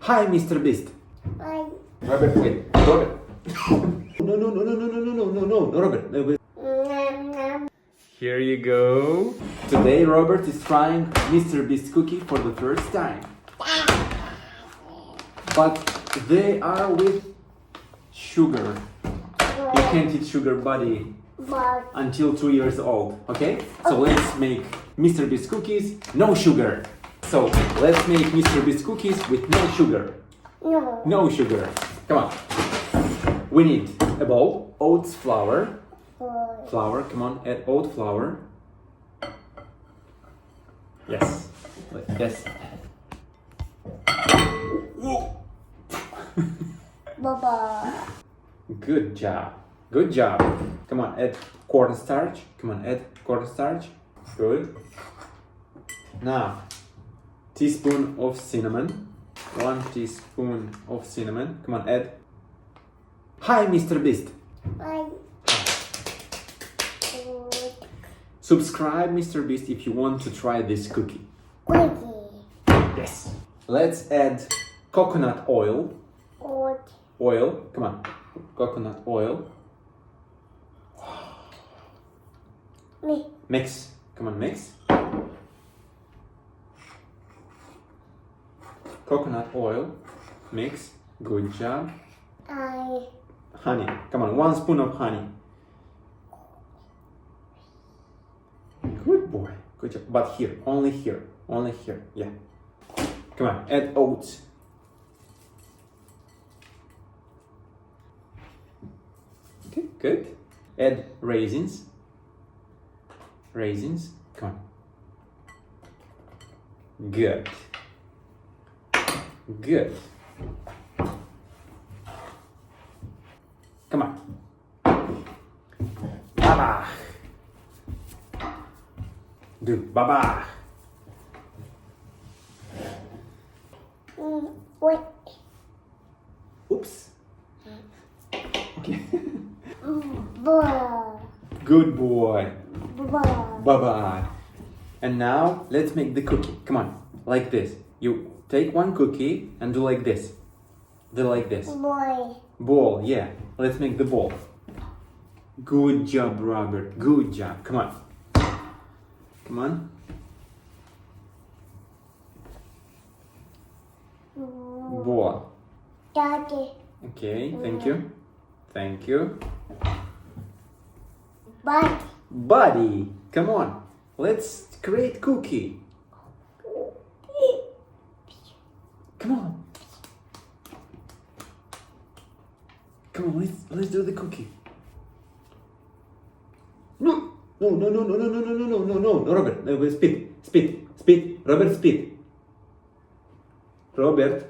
Hi, MrBeast. Hi. Robert, wait. Robert. No, Robert. No, wait. Here you go. Today, Robert is trying MrBeast cookie for the first time. But they are with sugar. You can't eat sugar, buddy, until 2 years old, okay? So let's make MrBeast cookies, no sugar. So let's make MrBeast cookies with no sugar. No. No sugar. Come on. We need a bowl, oats flour. Flour, come on, add oat flour. Yes. Yes. Whoa. Baba. Good job. Good job. Come on, add cornstarch. Come on, add cornstarch. Good. Now, teaspoon of cinnamon. 1 teaspoon of cinnamon. Come on, add. Hi, MrBeast. Hi. Subscribe, MrBeast, if you want to try this cookie. Cookie. Yes. Let's add coconut oil. Oat. Oil. Come on. Coconut oil. Me. Mix. Come on, mix. Coconut oil. Mix. Good job. Honey. Come on, 1 spoon of honey. Good boy. Good job. But here. Only here. Only here. Yeah. Come on, add oats. Okay, good. Add raisins. Raisins. Come on. Good. Good. Come on. Baba. Good. Baba. Wait. Oops. Okay. Boy. Good boy. Baba. Bye-bye. And now let's make the cookie. Come on. Like this. You take one cookie and do like this. Do like this. Boy. Ball, yeah. Let's make the ball. Good job, Robert. Good job. Come on. Come on. Ball. Daddy. Okay, thank you. Thank you. Bye. Buddy, come on. Let's create cookie. Come on. Come on, let's do the cookie. No, no, Robert, no, speed, Robert, speed. Robert.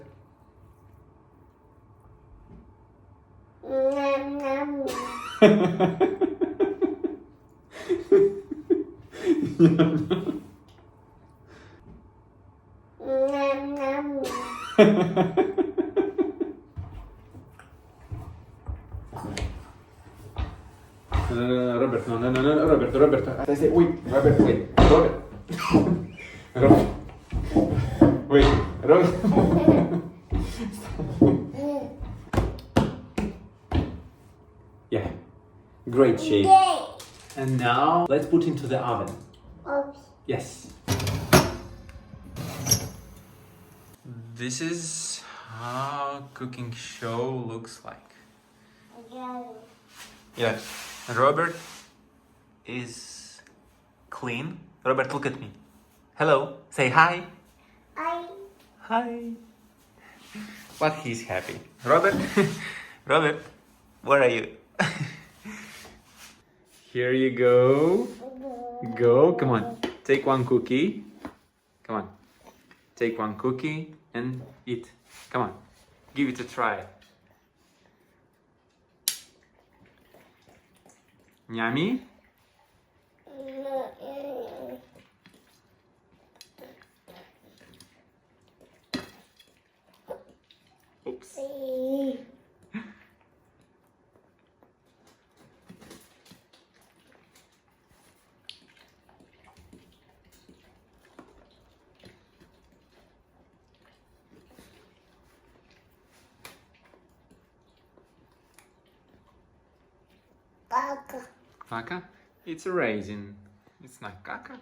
No, Robert, no, Robert. I say, wait, Robert, wait, Robert. Robert. Wait, Robert. Yeah, great shape. And now let's put into the oven. Oops. Yes. This is how cooking show looks like. Yeah. Robert is clean. Robert, look at me. Hello. Say hi. Hi. But he's happy. Robert. Robert, where are you? Here you go. Go. Come on. Take one cookie. Come on. Take one cookie and eat. Come on. Give it a try. Yummy? Oops. Caca. Caca? It's a raisin. It's not caca.